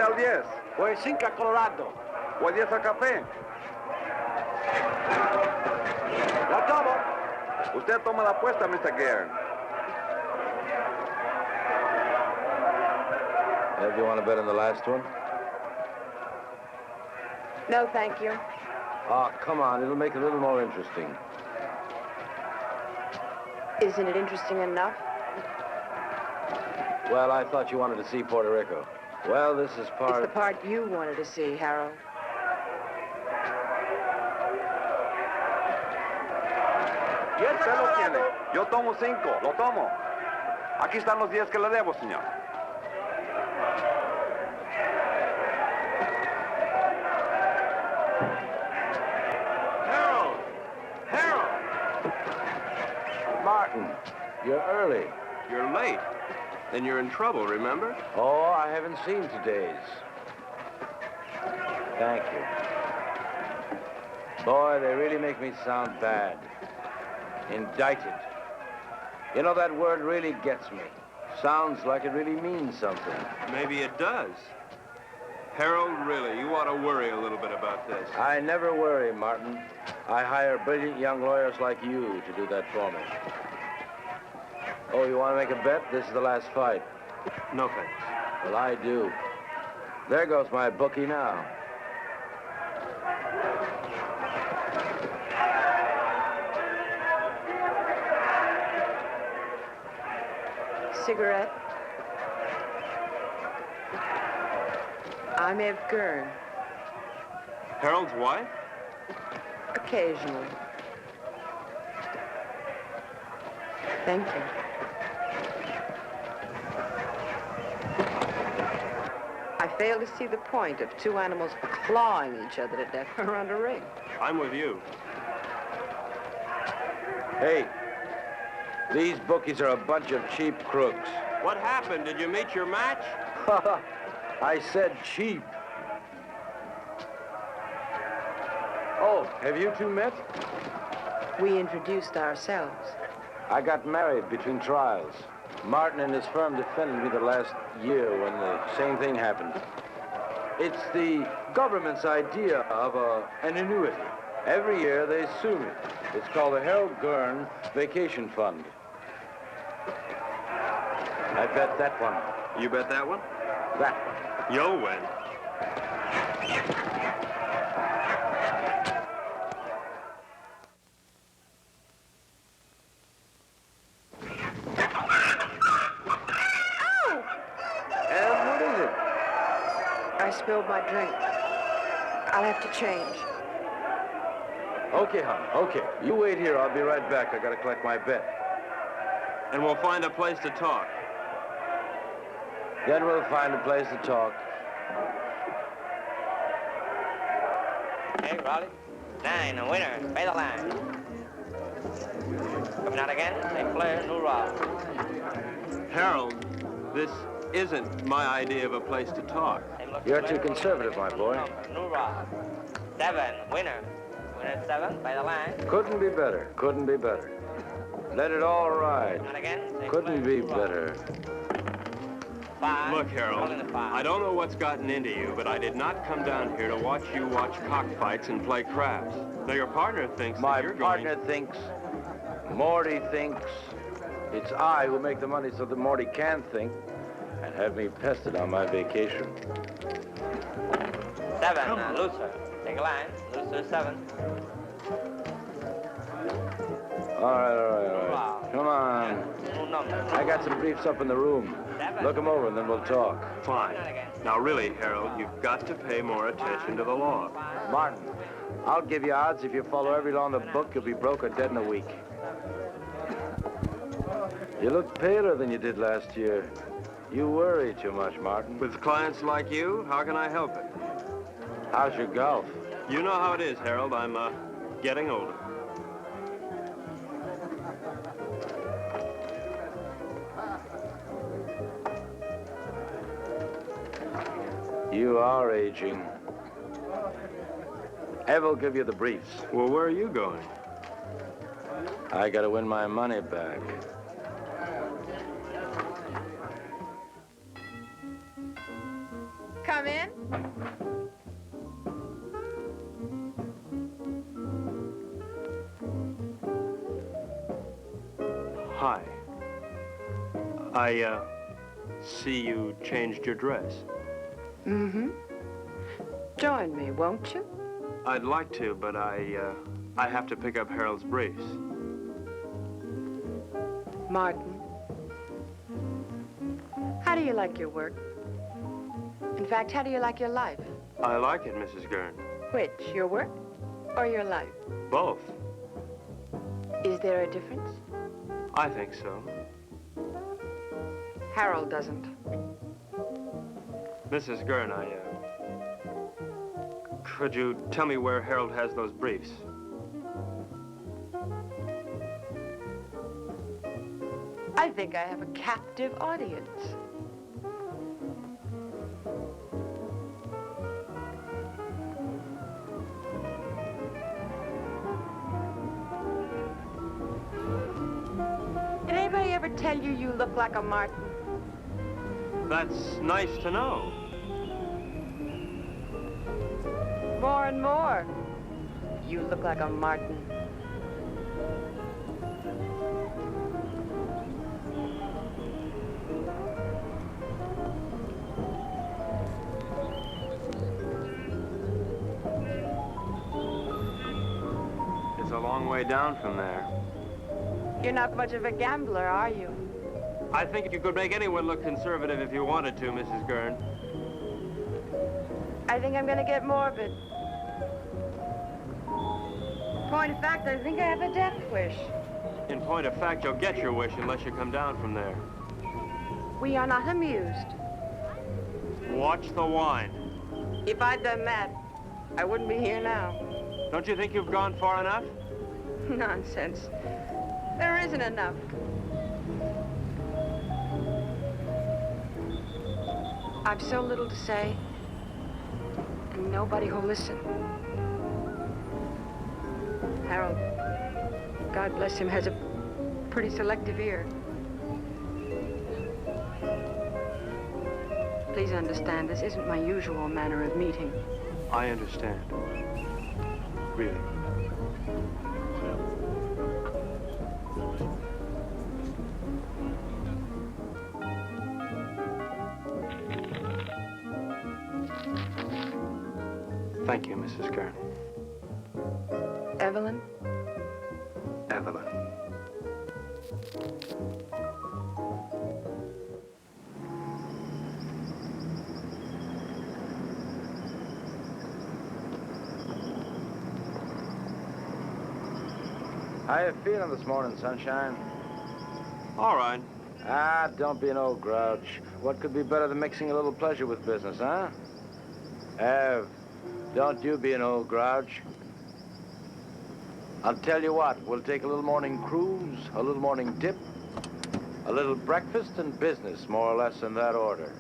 al 10. Voy 5 a Colorado. Voy 10 a café. La tomo. Usted toma la apuesta, Mr. Gare. Do you want to bet on the last one? No, thank you. Oh, come on. It'll make it a little more interesting. Isn't it interesting enough? Well, I thought you wanted to see Puerto Rico. Well, this is part... It's the part you wanted to see, Harold. Usted lo tiene. Yo tomo 5. Lo tomo. Aquí están los 10 que le debo, señor. Martin, you're early. You're late. Then you're in trouble, remember? Oh, I haven't seen today's. Thank you. Boy, they really make me sound bad. Indicted. You know, that word really gets me. Sounds like it really means something. Maybe it does. Harold, really, you ought to worry a little bit about this. I never worry, Martin. I hire brilliant young lawyers like you to do that for me. Oh, you want to make a bet? This is the last fight. No thanks. Well, I do. There goes my bookie now. Cigarette? I'm Eve Gurn. Harold's wife? Occasionally. Thank you. I fail to see the point of two animals clawing each other to death around a ring. I'm with you. Hey, these bookies are a bunch of cheap crooks. What happened? Did you meet your match? I said cheap. Oh, have you two met? We introduced ourselves. I got married between trials. Martin and his firm defended me the last year when the same thing happened. It's the government's idea of an annuity. Every year they sue me. It's called the Harold Gurn Vacation Fund. I bet that one. You bet that one? That one. You'll win. I spilled my drink. I'll have to change. Okay, hon, okay. You wait here. I'll be right back. I gotta collect my bet. And we'll find a place to talk. Then we'll find a place to talk. Hey, Raleigh. 9, a winner. Pay the line. Coming out again. St. Clair, New Rock. Harold, this isn't my idea of a place to talk. You're too conservative, my boy. New Rock. 7, winner. Winner 7, by the line. Couldn't be better. Couldn't be better. Let it all ride. Not again. Couldn't be better. 5. Look, Harold, Calling the 5. I don't know what's gotten into you, but I did not come down here to watch you watch cockfights and play craps. Now, your partner thinks My that you're partner going... thinks, Morty thinks, it's I who make the money so that Morty can think and have me pested on my vacation. 7, loser. Take a line. Loser 7. All right. Come on. I got some briefs up in the room. Look them over and then we'll talk. Fine. Now, really, Harold, you've got to pay more attention to the law. Martin, I'll give you odds if you follow every law in the book, you'll be broke or dead in a week. You look paler than you did last year. You worry too much, Martin. With clients like you, how can I help it? How's your golf? You know how it is, Harold. I'm, getting older. You are aging. Ev will give you the briefs. Well, where are you going? I gotta win my money back. Come come in? Hi. I see you changed your dress. Mm-hmm. Join me, won't you? I'd like to, but I have to pick up Harold's briefs. Martin, how do you like your work? In fact, how do you like your life? I like it, Mrs. Gurn. Which, your work or your life? Both. Is there a difference? I think so. Harold doesn't. Mrs. Gurn, could you tell me where Harold has those briefs? I think I have a captive audience. Did anybody ever tell you you look like a Martin? That's nice to know. More and more. You look like a Martin. It's a long way down from there. You're not much of a gambler, are you? I think you could make anyone look conservative if you wanted to, Mrs. Gurn. I think I'm gonna get morbid. Point of fact, I think I have a death wish. In point of fact, you'll get your wish unless you come down from there. We are not amused. Watch the wine. If I'd done that, I wouldn't be here now. Don't you think you've gone far enough? Nonsense. There isn't enough. I've so little to say, and nobody who'll listen. Harold, God bless him, has a pretty selective ear. Please understand, this isn't my usual manner of meeting. I understand. Really. Thank you, Mrs. Gurn. Evelyn? Evelyn. How you feeling this morning, sunshine? All right. Ah, don't be an old grouch. What could be better than mixing a little pleasure with business, huh? Ev, don't you be an old grouch. I'll tell you what, we'll take a little morning cruise, a little morning dip, a little breakfast and business, more or less in that order.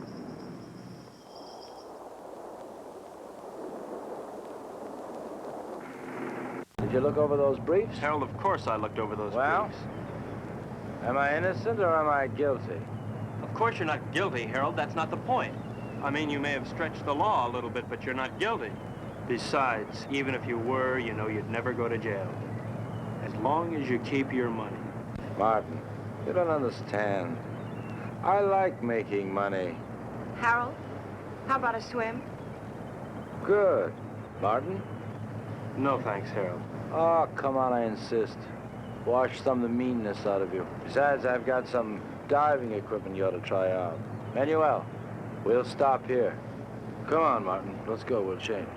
Did you look over those briefs? Harold, of course I looked over those Well? briefs. Am I innocent or am I guilty? Of course you're not guilty, Harold. That's not the point. I mean, you may have stretched the law a little bit, but you're not guilty. Besides, even if you were, you know you'd never go to jail. As long as you keep your money. Martin, you don't understand. I like making money. Harold, how about a swim? Good. Martin? No thanks, Harold. Oh, come on, I insist. Wash some of the meanness out of you. Besides, I've got some diving equipment you ought to try out. Manuel, we'll stop here. Come on, Martin. Let's go. We'll change.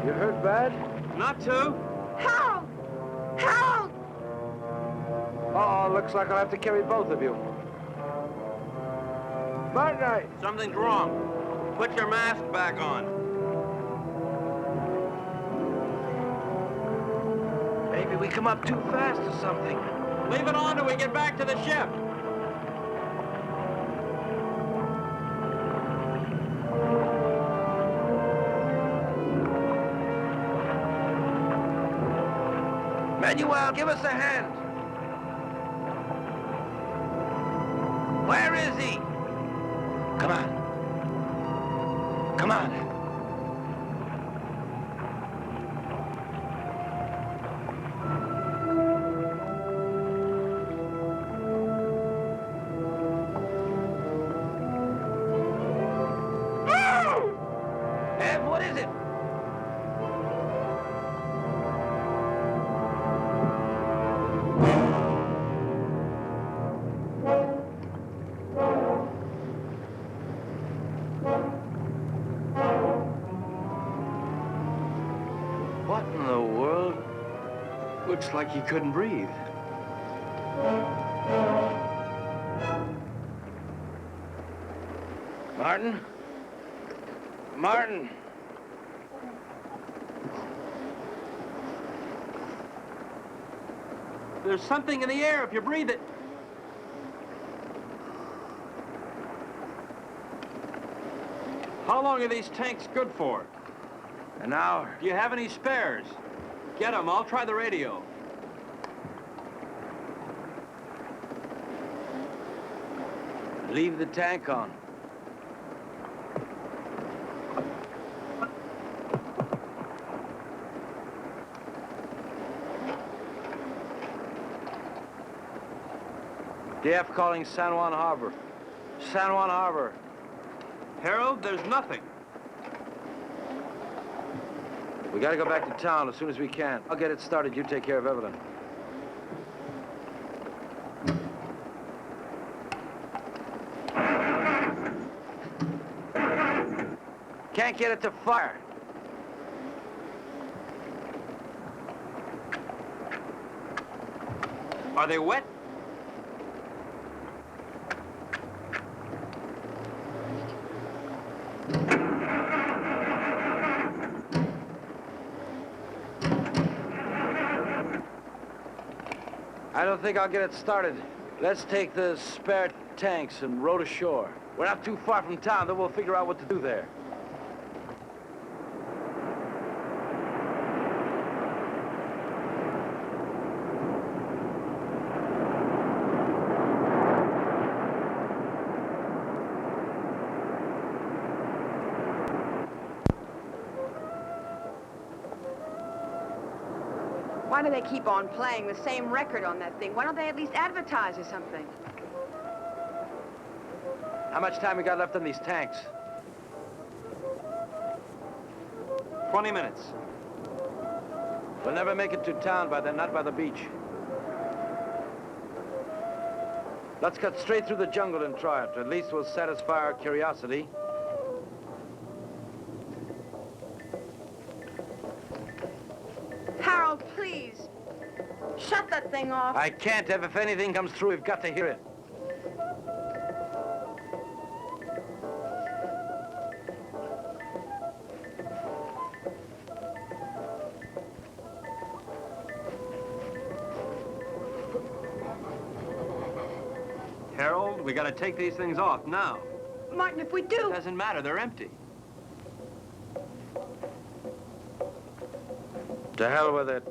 You hurt bad? Not too. Harold! Harold! Oh, looks like I'll have to carry both of you. Martin, Something's wrong. Put your mask back on. maybe we come up too fast or something. Leave it on till we get back to the ship. Manuel, give us a hand. Where is he? Come on. Come on. Ev, what is it? What in the world? Looks like he couldn't breathe. Martin? Martin! There's something in the air if you breathe it. How long are these tanks good for? An hour. Do you have any spares? Get them. I'll try the radio. Leave the tank on. DF calling San Juan Harbor. San Juan Harbor. Harold, there's nothing. We gotta go back to town as soon as we can. I'll get it started. You take care of Evelyn. Can't get it to fire. Are they wet? I don't think I'll get it started. Let's take the spare tanks and row to shore. We're not too far from town, then we'll figure out what to do there. Why do they keep on playing the same record on that thing? Why don't they at least advertise or something? How much time we got left on these tanks? 20 minutes. We'll never make it to town by then, not by the beach. Let's cut straight through the jungle and try it. At least we'll satisfy our curiosity. Harold, please. Shut that thing off. I can't, Ev. If anything comes through, we've got to hear it. Harold, we gotta take these things off now. Martin, if we do... Doesn't matter, they're empty. To hell with it.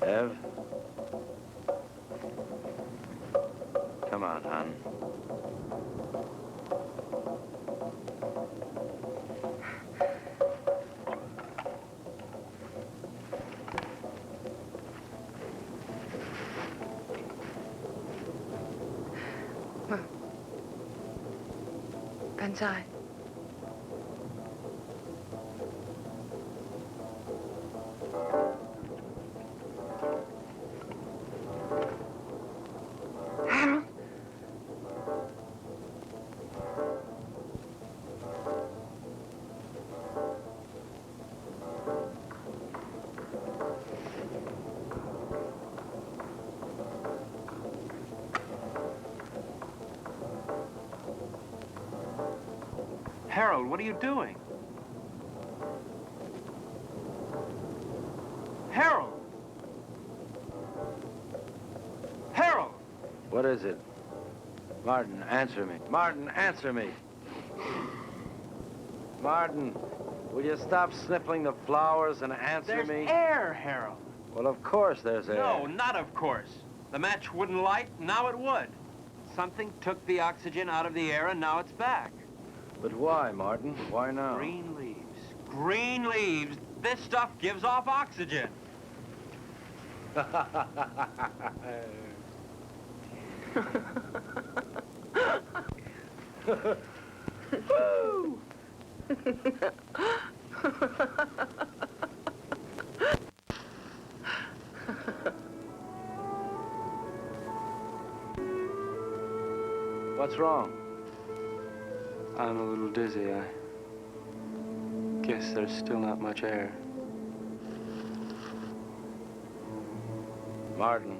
Ev? Come on, hon. Inside. Harold. Harold, what are you doing? Harold! Harold! What is it? Martin, answer me. Martin, answer me. Martin, will you stop sniffling the flowers and answer There's me? air, Harold. Well, of course there's air. No, not of course. The match wouldn't light, now it would. Something took the oxygen out of the air, and now it's back. But why, Martin? Why now? Green leaves. Green leaves. This stuff gives off oxygen. Woo! What's wrong? I'm a little dizzy. I guess there's still not much air. Martin,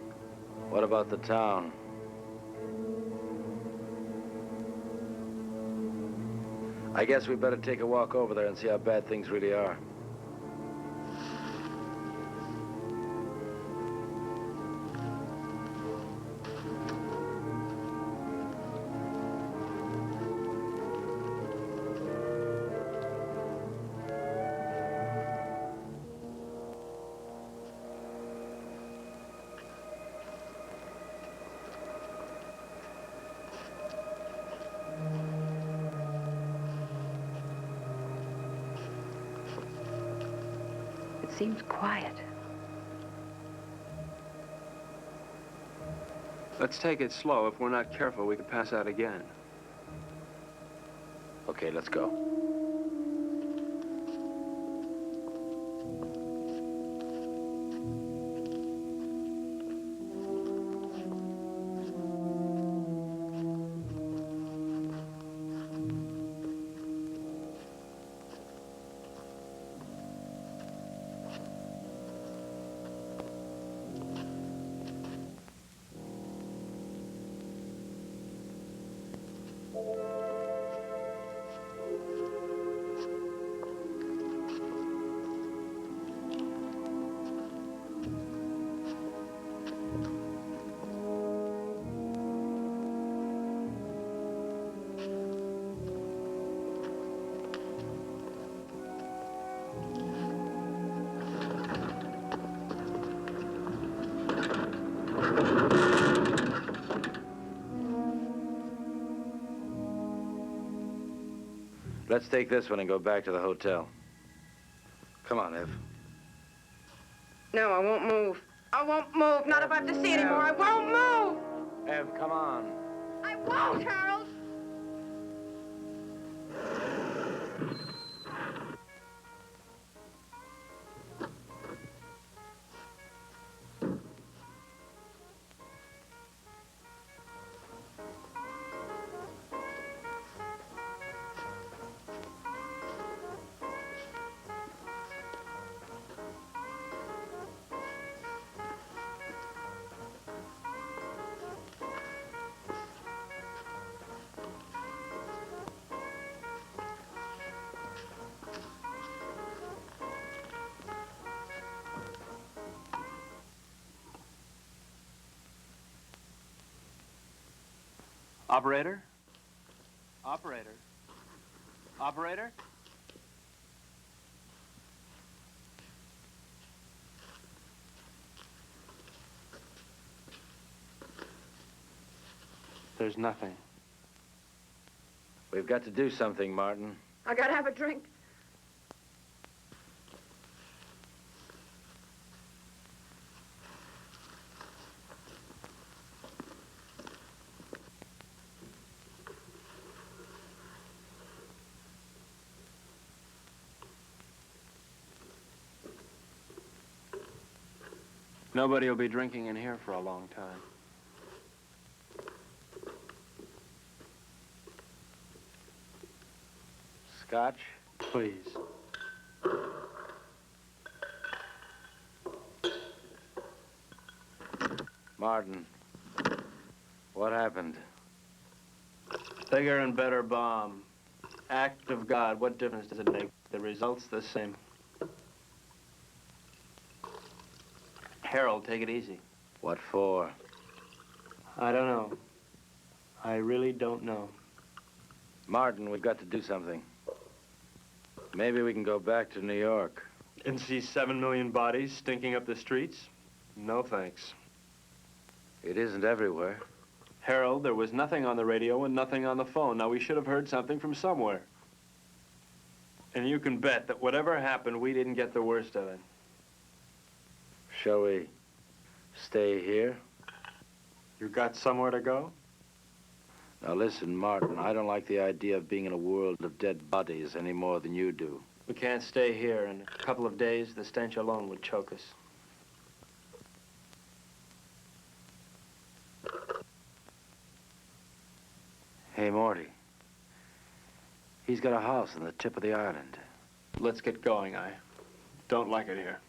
what about the town? I guess we better take a walk over there and see how bad things really are. It seems quiet. Let's take it slow. If we're not careful, we could pass out again. Okay, let's go. Let's take this one and go back to the hotel. Come on, Ev. No, I won't move. I won't move. Not if I have to see anymore. I won't move. Ev, come on. I won't, Harold. Operator? Operator? Operator? There's nothing. We've got to do something, Martin. I gotta have a drink. Nobody will be drinking in here for a long time. Scotch? Please. Martin, what happened? Bigger and better bomb. Act of God, what difference does it make? The result's the same. Harold, take it easy. What for? I don't know. I really don't know. Martin, we've got to do something. Maybe we can go back to New York. And see 7 million bodies stinking up the streets? No thanks. It isn't everywhere. Harold, there was nothing on the radio and nothing on the phone. Now, we should have heard something from somewhere. And you can bet that whatever happened, we didn't get the worst of it. Shall we stay here? You got somewhere to go? Now listen, Martin, I don't like the idea of being in a world of dead bodies any more than you do. We can't stay here. In a couple of days, the stench alone would choke us. Hey, Morty. He's got a house on the tip of the island. Let's get going. I don't like it here.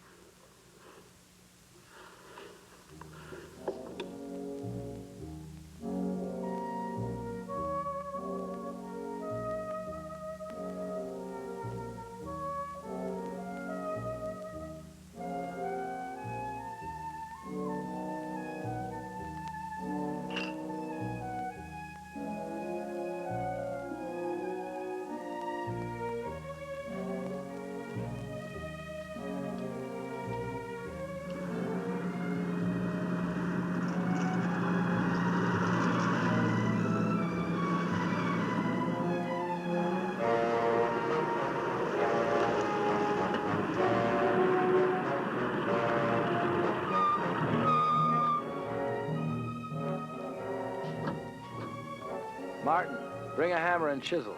Martin, bring a hammer and chisel.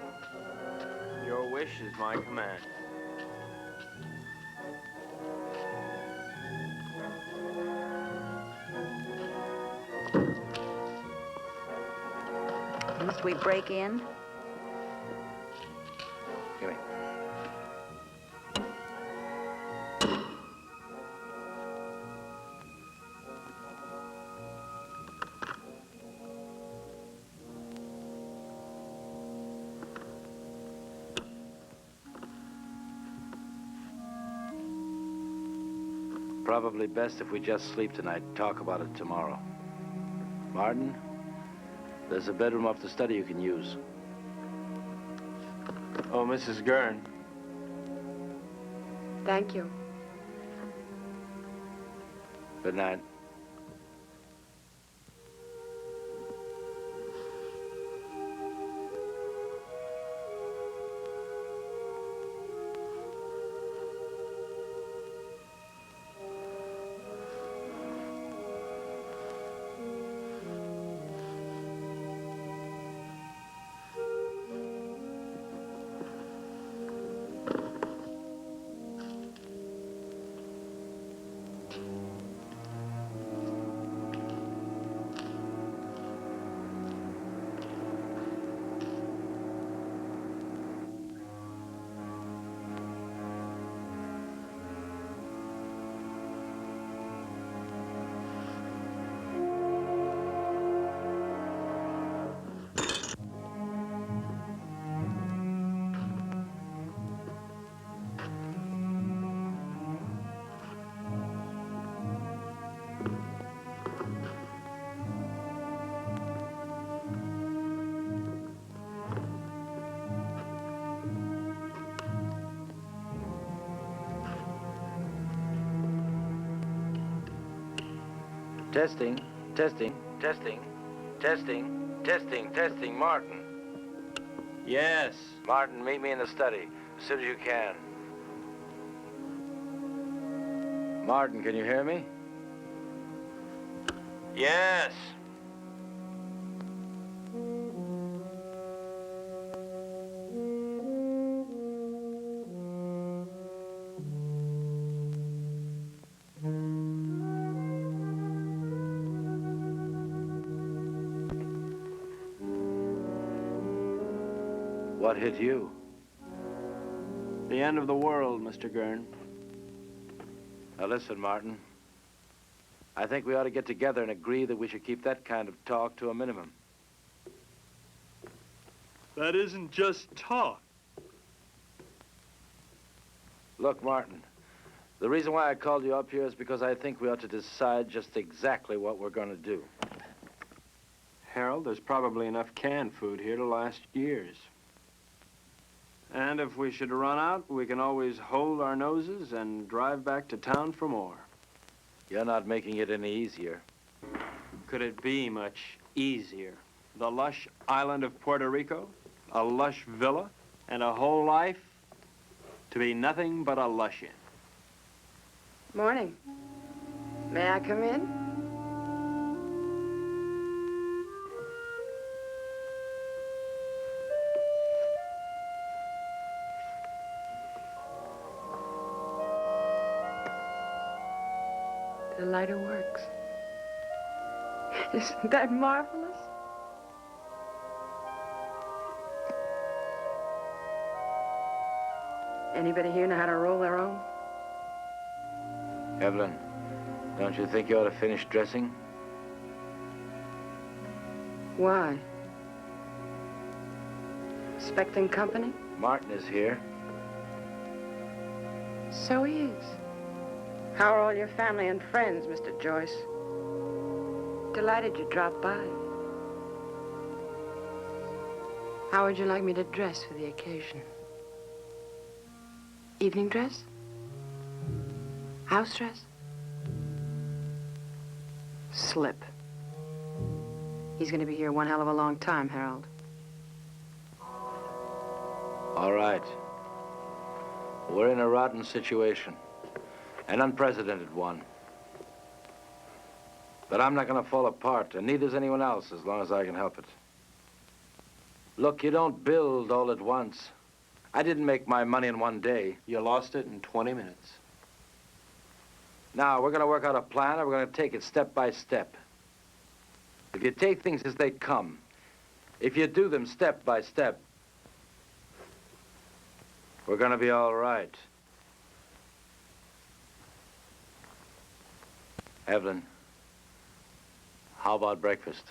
Your wish is my command. Must we break in? Give me. Probably best if we just sleep tonight and talk about it tomorrow. Martin, there's a bedroom off the study you can use. Oh, Mrs. Gurn. Thank you. Good night. Testing, testing, testing, testing, testing, testing. Martin. Yes. Martin, meet me in the study as soon as you can. Martin, can you hear me? Yes. What hit you? The end of the world, Mr. Gurn. Now listen, Martin. I think we ought to get together and agree that we should keep that kind of talk to a minimum. That isn't just talk. Look, Martin, the reason why I called you up here is because I think we ought to decide just exactly what we're going to do. Harold, there's probably enough canned food here to last years. And if we should run out, we can always hold our noses and drive back to town for more. You're not making it any easier. Could it be much easier? The lush island of Puerto Rico, a lush villa, and a whole life to be nothing but a lush in. Morning. May I come in? The lighter works. Isn't that marvelous? Anybody here know how to roll their own? Evelyn, don't you think you ought to finish dressing? Why? Expecting company? Martin is here. So he is. How are all your family and friends, Mr. Joyce? Delighted you dropped by. How would you like me to dress for the occasion? Evening dress? House dress? Slip. He's going to be here one hell of a long time, Harold. All right. We're in a rotten situation. An unprecedented one. But I'm not going to fall apart, and neither's anyone else, as long as I can help it. Look, you don't build all at once. I didn't make my money in one day. You lost it in 20 minutes. Now, we're going to work out a plan, and we're going to take it step by step. If you take things as they come, if you do them step by step, we're going to be all right. Evelyn, how about breakfast?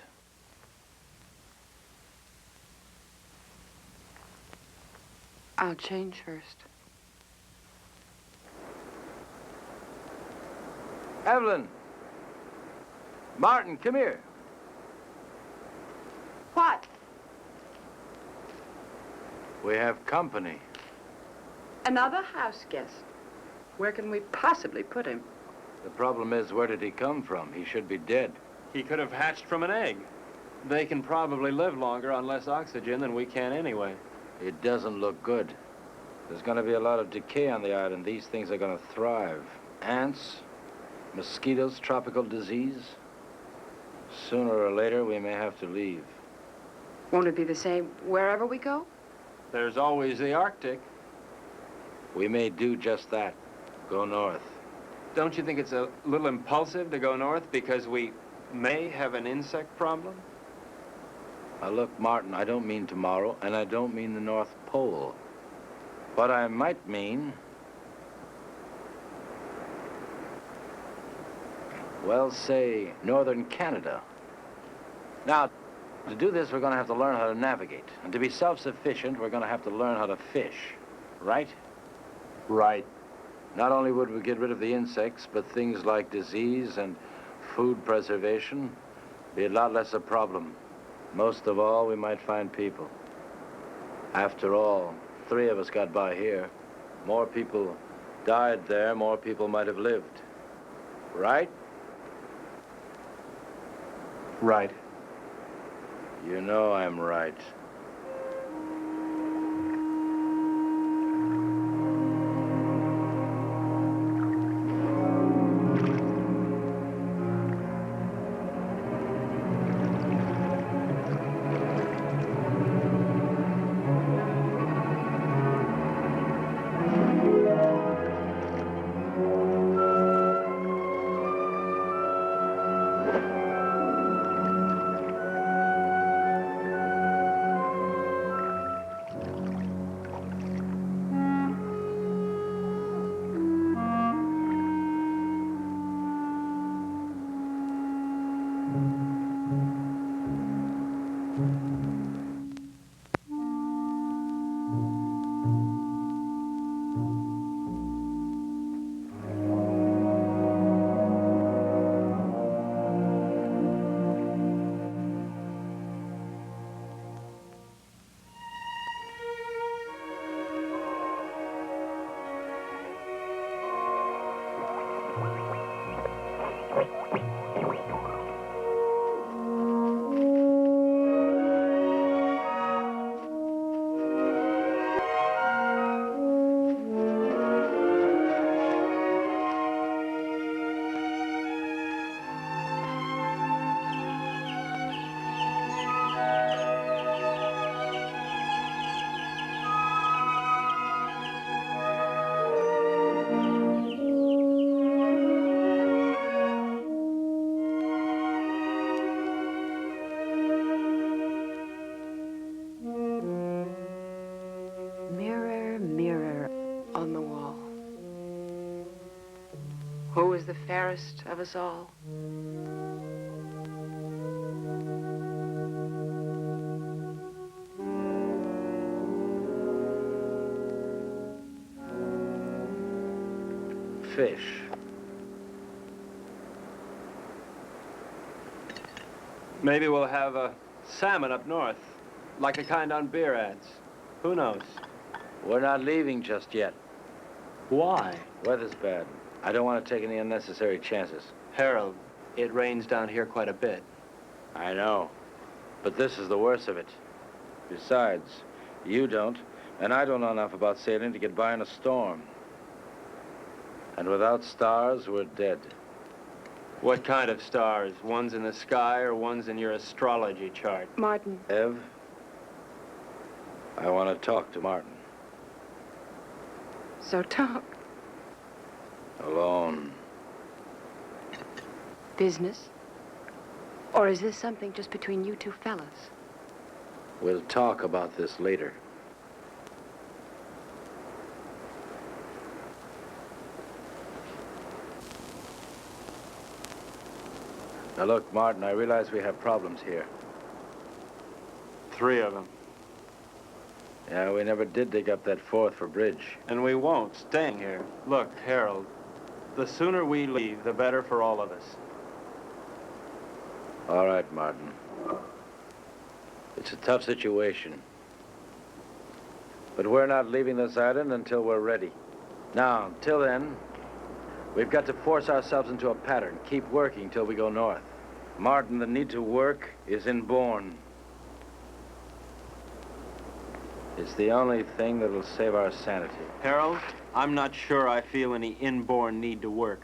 I'll change first. Evelyn! Martin, come here. What? We have company. Another house guest. Where can we possibly put him? The problem is, where did he come from? He should be dead. He could have hatched from an egg. They can probably live longer on less oxygen than we can anyway. It doesn't look good. There's going to be a lot of decay on the island. These things are going to thrive. Ants, mosquitoes, tropical disease. Sooner or later, we may have to leave. Won't it be the same wherever we go? There's always the Arctic. We may do just that. Go north. Don't you think it's a little impulsive to go north because we may have an insect problem? Now look, Martin, I don't mean tomorrow, and I don't mean the North Pole. What I might mean, well, say, northern Canada. Now, to do this, we're going to have to learn how to navigate. And to be self-sufficient, we're going to have to learn how to fish. Right? Right. Not only would we get rid of the insects, but things like disease and food preservation be a lot less a problem. Most of all, we might find people. After all, 3 of us got by here. More people died there, more people might have lived. Right? Right. You know I'm right. was the fairest of us all. Fish. Maybe we'll have a salmon up north, like the kind on beer ads. Who knows? We're not leaving just yet. Why? Weather's bad. I don't want to take any unnecessary chances. Harold, it rains down here quite a bit. I know. But this is the worst of it. Besides, you don't, and I don't know enough about sailing to get by in a storm. And without stars, we're dead. What kind of stars? Ones in the sky or ones in your astrology chart? Martin. Ev, I want to talk to Martin. So talk. Alone. Business? Or is this something just between you two fellas? We'll talk about this later. Now look, Martin, I realize we have problems here. 3 of them. Yeah, we never did dig up that 4th for bridge. And we won't, staying here. Look, Harold, the sooner we leave, the better for all of us. All right, Martin. It's a tough situation. But we're not leaving this island until we're ready. Now, until then, we've got to force ourselves into a pattern. Keep working till we go north. Martin, the need to work is inborn. It's the only thing that'll save our sanity. Harold, I'm not sure I feel any inborn need to work.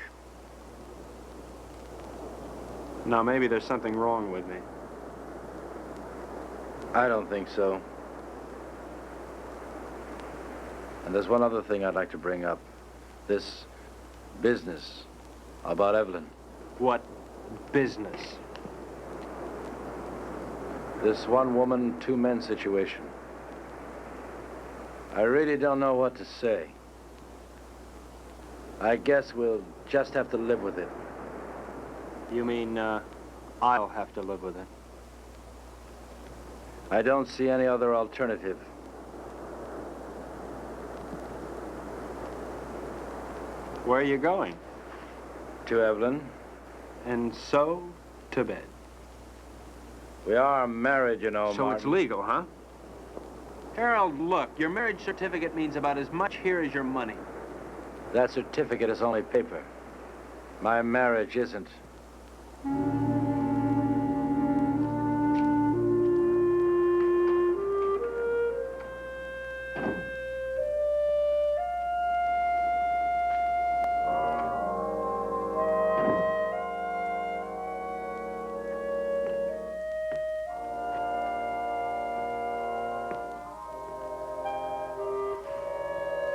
Now, maybe there's something wrong with me. I don't think so. And there's one other thing I'd like to bring up. This business about Evelyn. What business? This one woman, 2 men situation. I really don't know what to say. I guess we'll just have to live with it. You mean, I'll have to live with it? I don't see any other alternative. Where are you going? To Evelyn. And so, to bed. We are married, you know, So Martin. it's legal, huh? Harold, look, your marriage certificate means about as much here as your money. That certificate is only paper. My marriage isn't.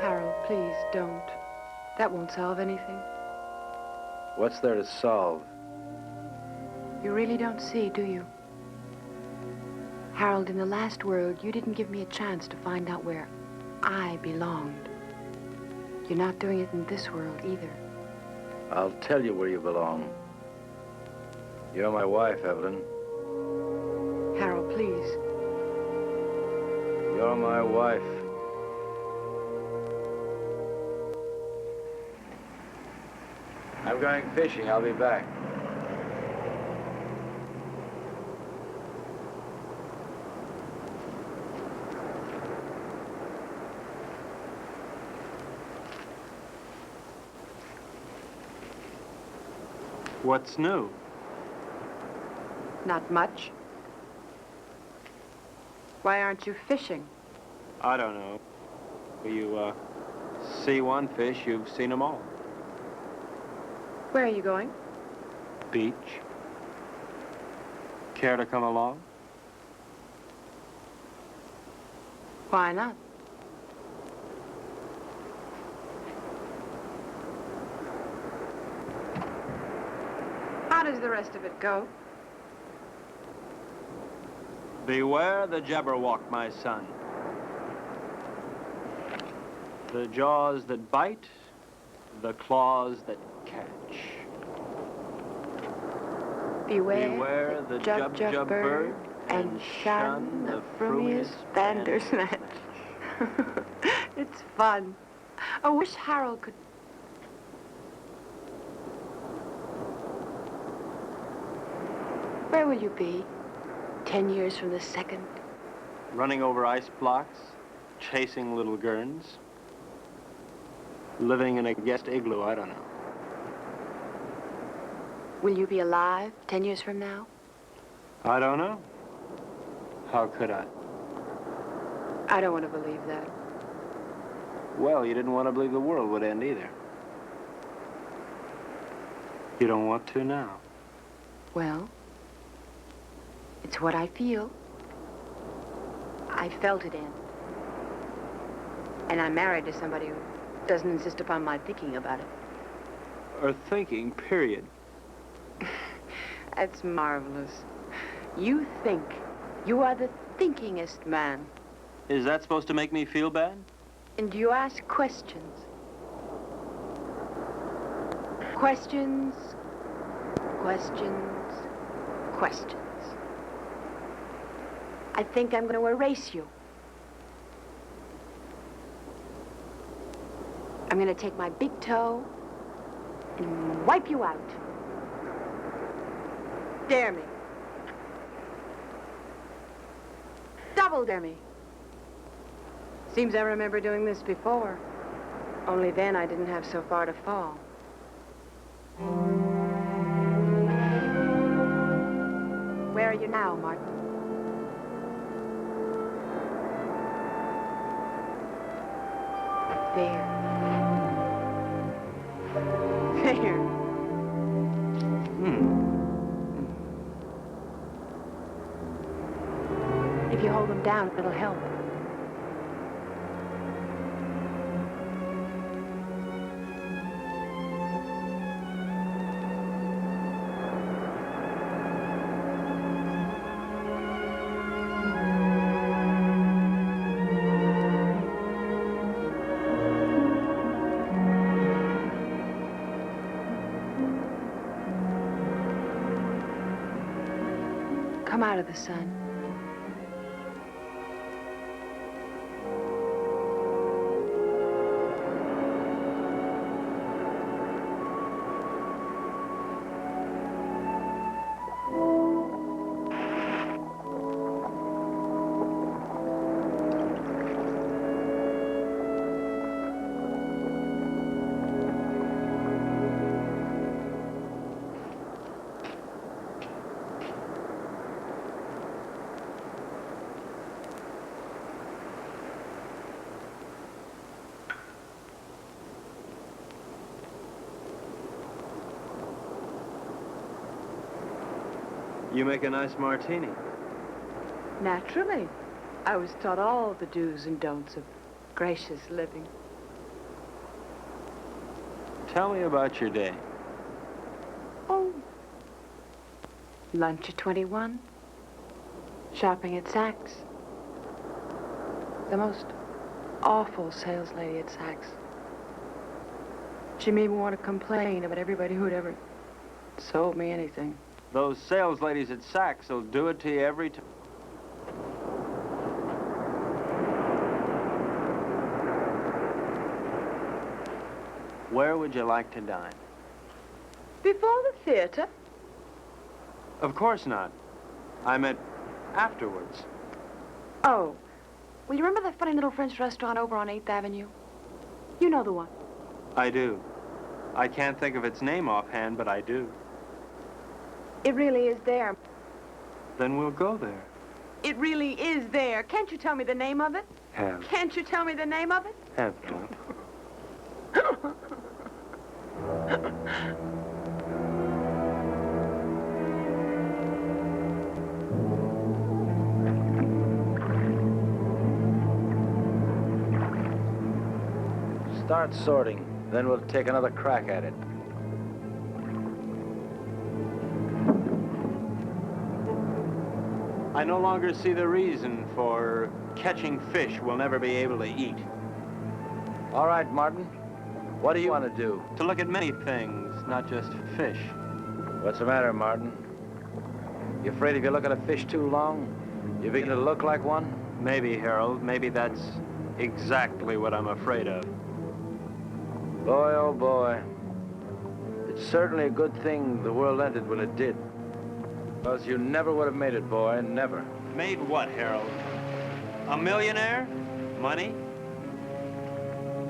Harold, please don't. That won't solve anything. What's there to solve? You really don't see, do you? Harold, in the last world, you didn't give me a chance to find out where I belonged. You're not doing it in this world either. I'll tell you where you belong. You're my wife, Evelyn. Harold, please. You're my wife. I'm going fishing. I'll be back. What's new? Not much. Why aren't you fishing? I don't know. You, see one fish, you've seen them all. Where are you going? Beach. Care to come along? Why not? How does the rest of it go? Beware the Jabberwock, my son. The jaws that bite, the claws that catch. Beware the jub bird and shun the frumious bandersnatch. It's fun. I wish Harold could... Where will you be 10 years from this second? Running over ice blocks, chasing little gurns, living in a guest igloo, I don't know. Will you be alive 10 years from now? I don't know. How could I? I don't want to believe that. Well, you didn't want to believe the world would end either. You don't want to now. Well, it's what I feel. I felt it end. And I'm married to somebody who doesn't insist upon my thinking about it. Or thinking, period. That's marvelous. You think. You are the thinkingest man. Is that supposed to make me feel bad? And you ask questions. Questions, questions, questions. I think I'm going to erase you. I'm going to take my big toe and wipe you out. Dare me. Double dare me. Seems I remember doing this before. Only then I didn't have so far to fall. Where are you now, Martin? There. There. If you hold them down, it'll help. Come out of the sun. You make a nice martini. Naturally. I was taught all the do's and don'ts of gracious living. Tell me about your day. Oh. Lunch at 21. Shopping at Saks. The most awful sales lady at Saks. She made me want to complain about everybody who'd ever sold me anything. Those sales ladies at Saks will do it to you every time. Where would you like to dine? Before the theater? Of course not. I meant afterwards. Oh. Well, you remember that funny little French restaurant over on 8th Avenue? You know the one. I do. I can't think of its name offhand, but I do. It really is there. Then we'll go there. It really is there. Can't you tell me the name of it? Have. Can't you tell me the name of it? Have you? Start sorting, then we'll take another crack at it. I no longer see the reason for catching fish we'll never be able to eat. All right, Martin. What do you want to do? To look at many things, not just fish. What's the matter, Martin? You afraid if you look at a fish too long, you begin to look like one? Maybe, Harold. Maybe that's exactly what I'm afraid of. Boy, oh boy. It's certainly a good thing the world ended when it did. Because you never would have made it, boy, never. Made what, Harold? A millionaire? Money?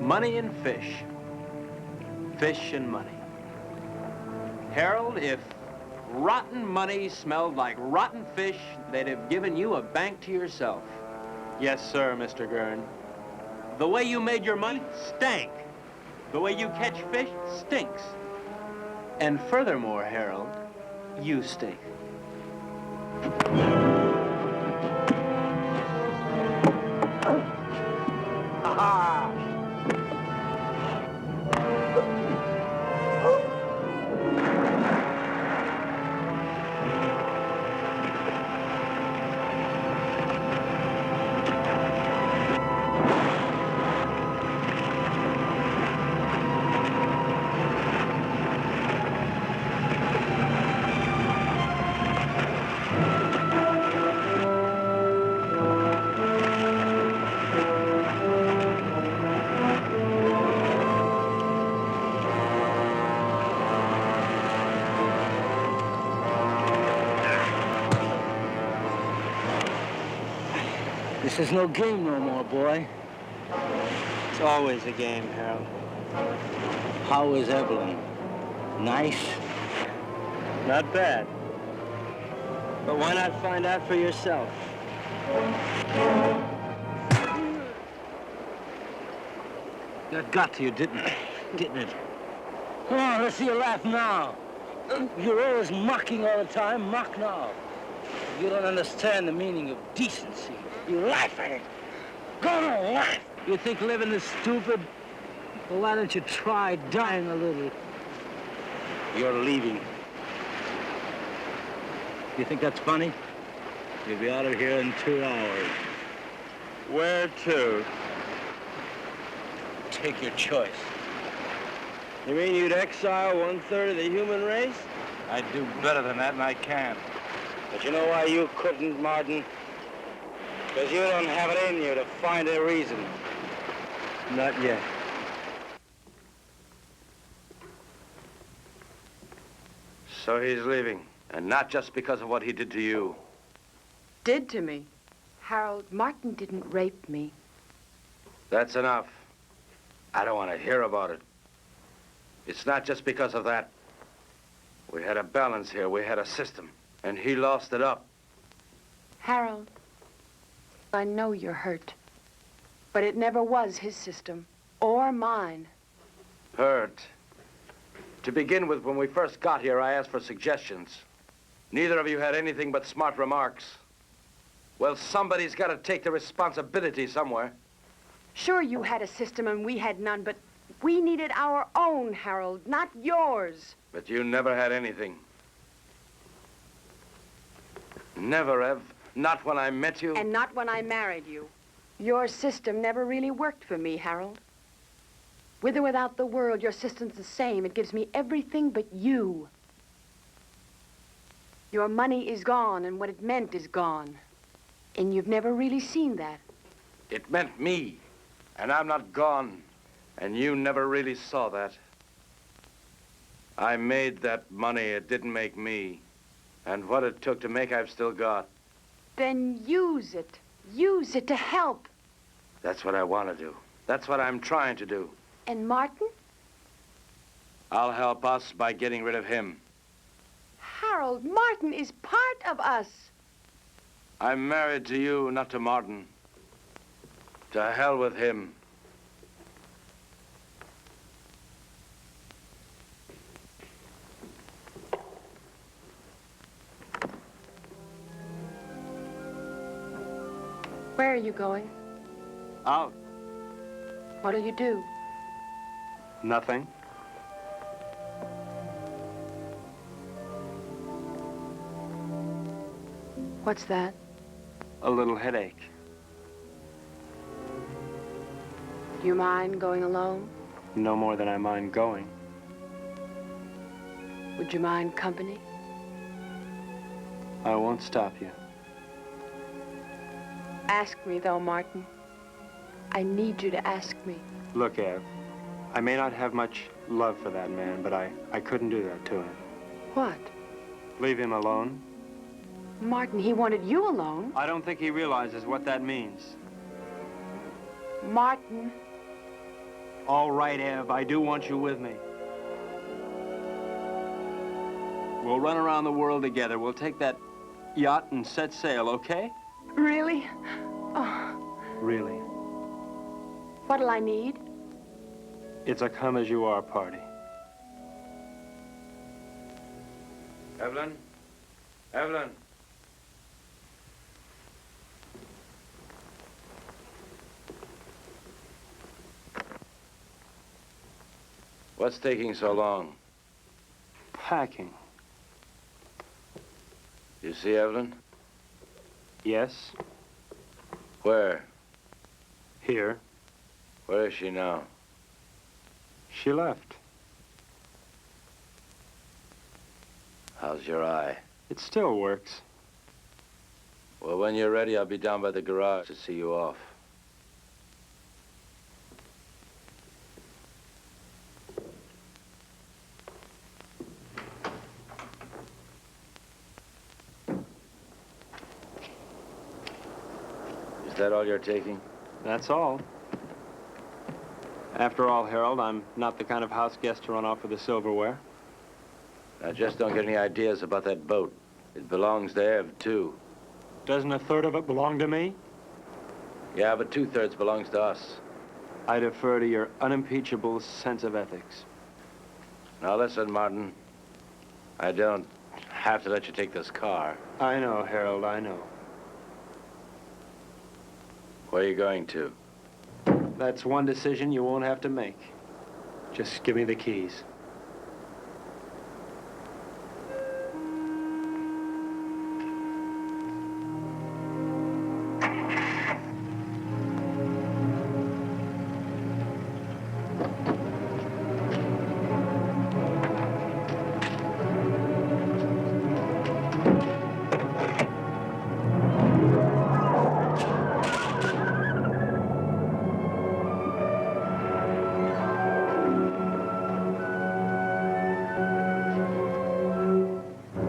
Money and fish. Fish and money. Harold, if rotten money smelled like rotten fish, they'd have given you a bank to yourself. Yes, sir, Mr. Gurn. The way you made your money stank. The way you catch fish stinks. And furthermore, Harold, you stink. This is no game no more, boy. It's always a game, Harold. How is Evelyn? Nice? Not bad. But why not find out for yourself? That got to you, didn't it? Come on, let's see you laugh now. You're always mocking all the time. Mock now. You don't understand the meaning of decency. You laugh at it. Go on, laugh. You think living is stupid? Well, why don't you try dying a little? You're leaving. You think that's funny? You'll be out of here in 2 hours. Where to? Take your choice. You mean you'd exile 1/3 of the human race? I'd do better than that, and I can't. But you know why you couldn't, Martin? Because you don't have it in you to find a reason. Not yet. So he's leaving, and not just because of what he did to you. Did to me. Harold, Martin didn't rape me. That's enough. I don't want to hear about it. It's not just because of that. We had a balance here. We had a system. And he lost it up. Harold, I know you're hurt. But it never was his system, or mine. Hurt. To begin with, when we first got here, I asked for suggestions. Neither of you had anything but smart remarks. Well, somebody's got to take the responsibility somewhere. Sure, you had a system and we had none, but we needed our own, Harold, not yours. But you never had anything. Never, Ev. Not when I met you. And not when I married you. Your system never really worked for me, Harold. With or without the world, your system's the same. It gives me everything but you. Your money is gone, and what it meant is gone. And you've never really seen that. It meant me, and I'm not gone. And you never really saw that. I made that money. It didn't make me. And what it took to make, I've still got. Then use it. Use it to help. That's what I want to do. That's what I'm trying to do. And Martin? I'll help us by getting rid of him. Harold, Martin is part of us. I'm married to you, not to Martin. To hell with him. Where are you going? Out. What'll you do? Nothing. What's that? A little headache. Do you mind going alone? No more than I mind going. Would you mind company? I won't stop you. Ask me, though, Martin. I need you to ask me. Look, Ev, I may not have much love for that man, but I couldn't do that to him. What? Leave him alone? Martin, he wanted you alone. I don't think he realizes what that means. Martin. All right, Ev, I do want you with me. We'll run around the world together. We'll take that yacht and set sail, okay? Really? Oh, Really. what'll I need? It's a come-as-you-are party. Evelyn? Evelyn? What's taking so long? Packing. You see Evelyn? Yes, Where? here. Where is she now? She left. How's your eye? It still works. Well, when you're ready, I'll be down by the garage to see you off. Is that all you're taking? That's all. After all, Harold, I'm not the kind of house guest to run off with the silverware. Now, just don't get any ideas about that boat. It belongs to Ev, too. Doesn't a third of it belong to me? Yeah, but 2/3 belongs to us. I defer to your unimpeachable sense of ethics. Now, listen, Martin. I don't have to let you take this car. I know, Harold, I know. Where are you going to? That's one decision you won't have to make. Just give me the keys.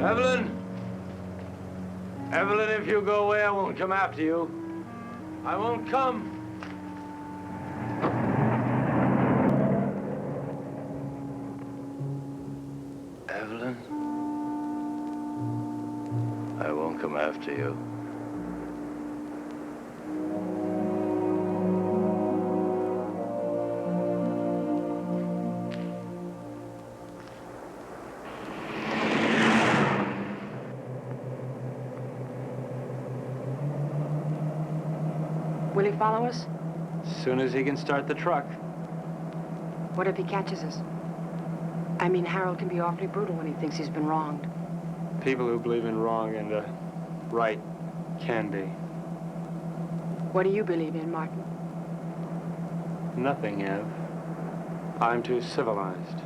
Evelyn! Evelyn, if you go away, I won't come after you. I won't come. Evelyn? I won't come after you. Will he follow us? As soon as he can start the truck. What if he catches us? I mean, Harold can be awfully brutal when he thinks he's been wronged. People who believe in wrong and right can be. What do you believe in, Martin? Nothing, Ev. I'm too civilized.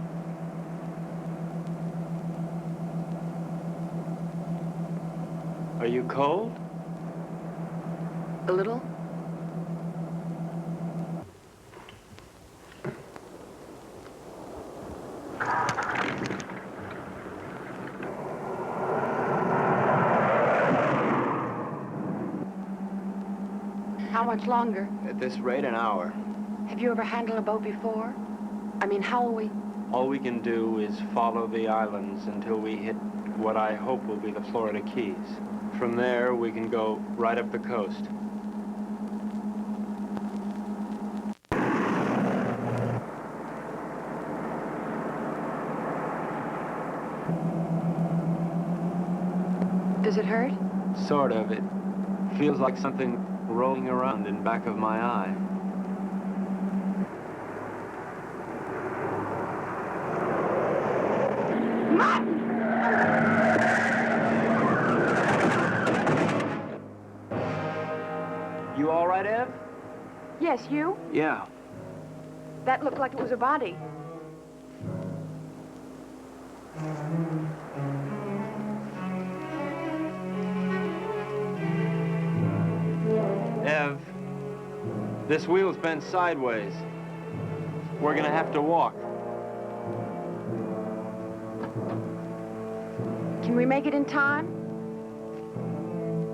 Are you cold? A little? How much longer? At this rate, an hour. Have you ever handled a boat before? I mean, how will we? All we can do is follow the islands until we hit what I hope will be the Florida Keys. From there, we can go right up the coast. Does it hurt? Sort of. It feels like something rolling around in back of my eye. You all right, Ev? Yes, you? Yeah. That looked like it was a body. Ev, this wheel's bent sideways. We're gonna have to walk. Can we make it in time?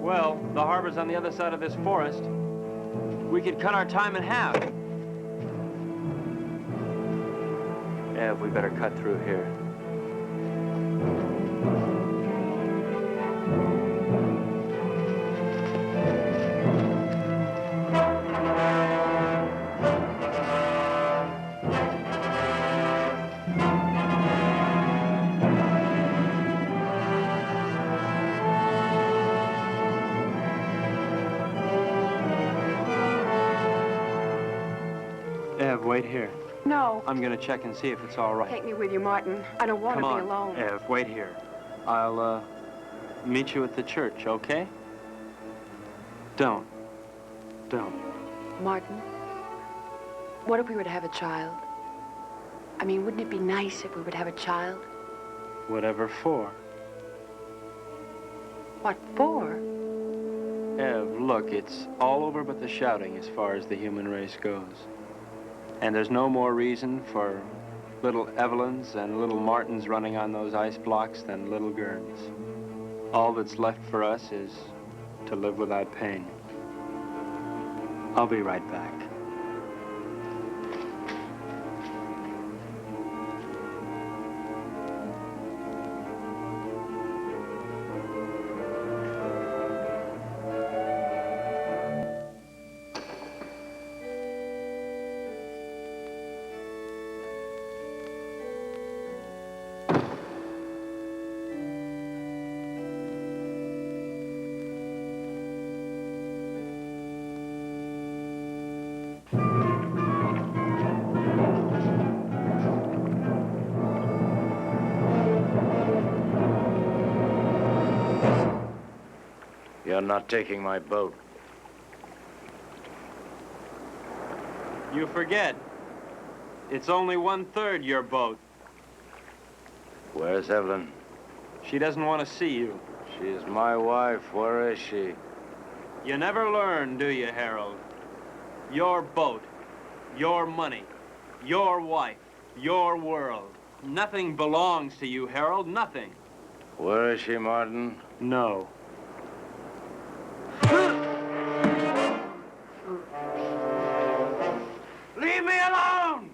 Well, the harbor's on the other side of this forest. We could cut our time in half. Ev, we better cut through here. Ev, wait here. No. I'm gonna check and see if it's all right. Take me with you, Martin. I don't want to Come be on, alone. Ev, wait here. I'll, meet you at the church, okay? Don't. Martin, what if we were to have a child? I mean, wouldn't it be nice if we would have a child? Whatever for. What for? Ev, look, it's all over but the shouting as far as the human race goes. And there's no more reason for little Evelyns and little Martins running on those ice blocks than little Gurns. All that's left for us is to live without pain. I'll be right back. You're not taking my boat. You forget. It's only 1/3 your boat. Where's Evelyn? She doesn't want to see you. She's my wife. Where is she? You never learn, do you, Harold? Your boat, your money, your wife, your world. Nothing belongs to you, Harold, nothing. Where is she, Martin? No. Leave me alone!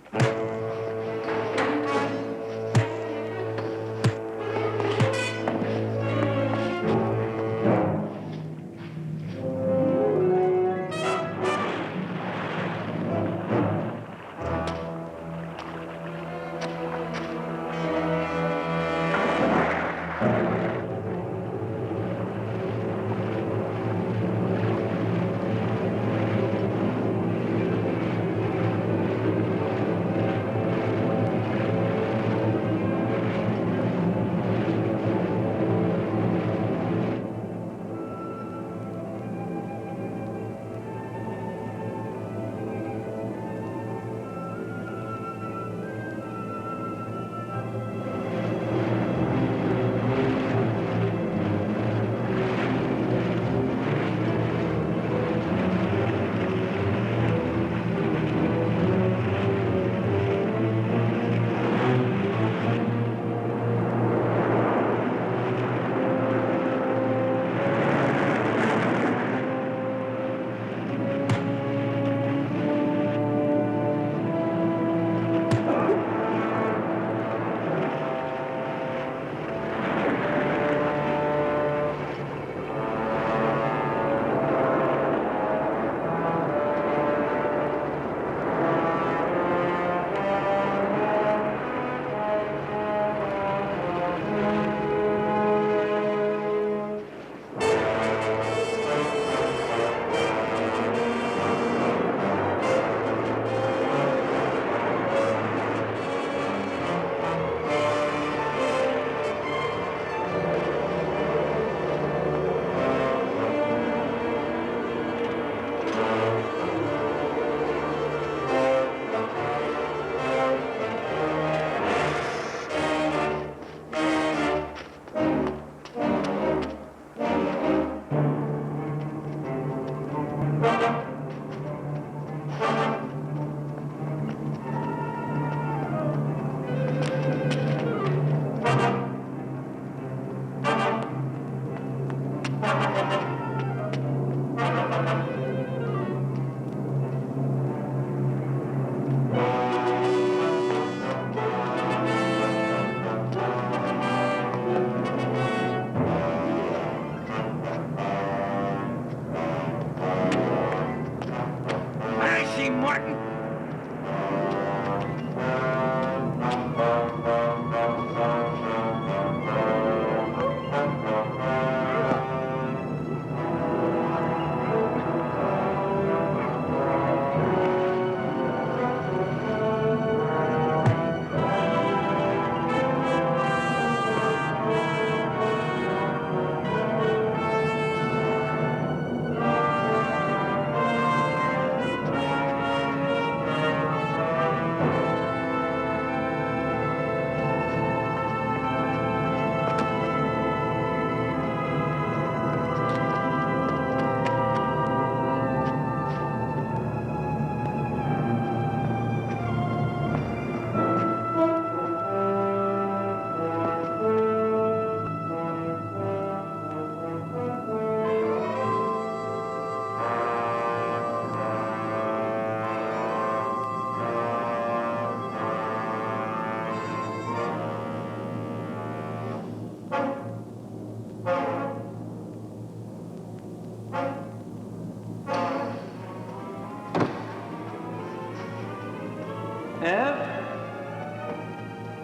Ev?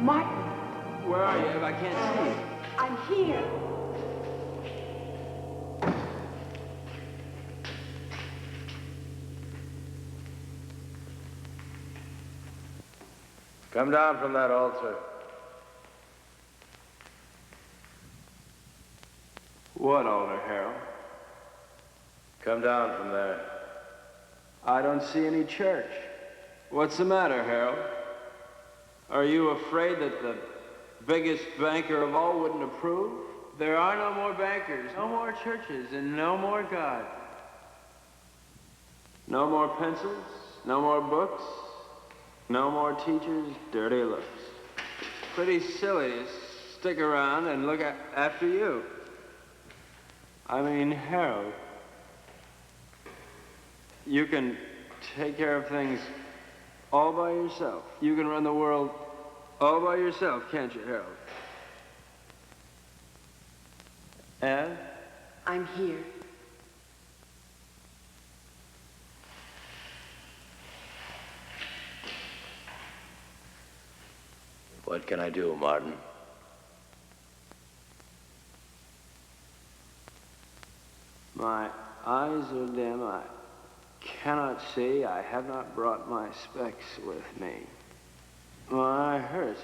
Martin, Where are you, Ev? I can't see you. I'm here. Come down from that altar. What altar, Harold? Come down from there. I don't see any church. What's the matter, Harold? Are you afraid that the biggest banker of all wouldn't approve? There are no more bankers, no more churches, and no more God. No more pencils, no more books, no more teachers, dirty looks. Pretty silly to stick around and look after you. I mean, Harold, you can take care of things all by yourself. You can run the world all by yourself, can't you, Harold? Ev? I'm here. What can I do, Martin? My eyes are dim. I cannot see. I have not brought my specs with me. My eye hurts.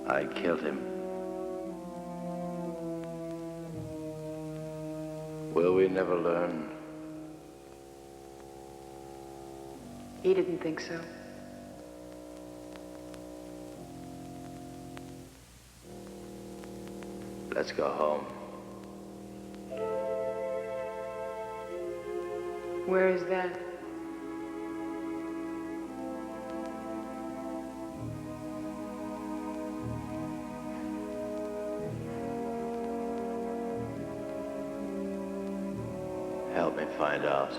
I killed him. Will we never learn? He didn't think so. Let's go home. Where is that? Help me find out.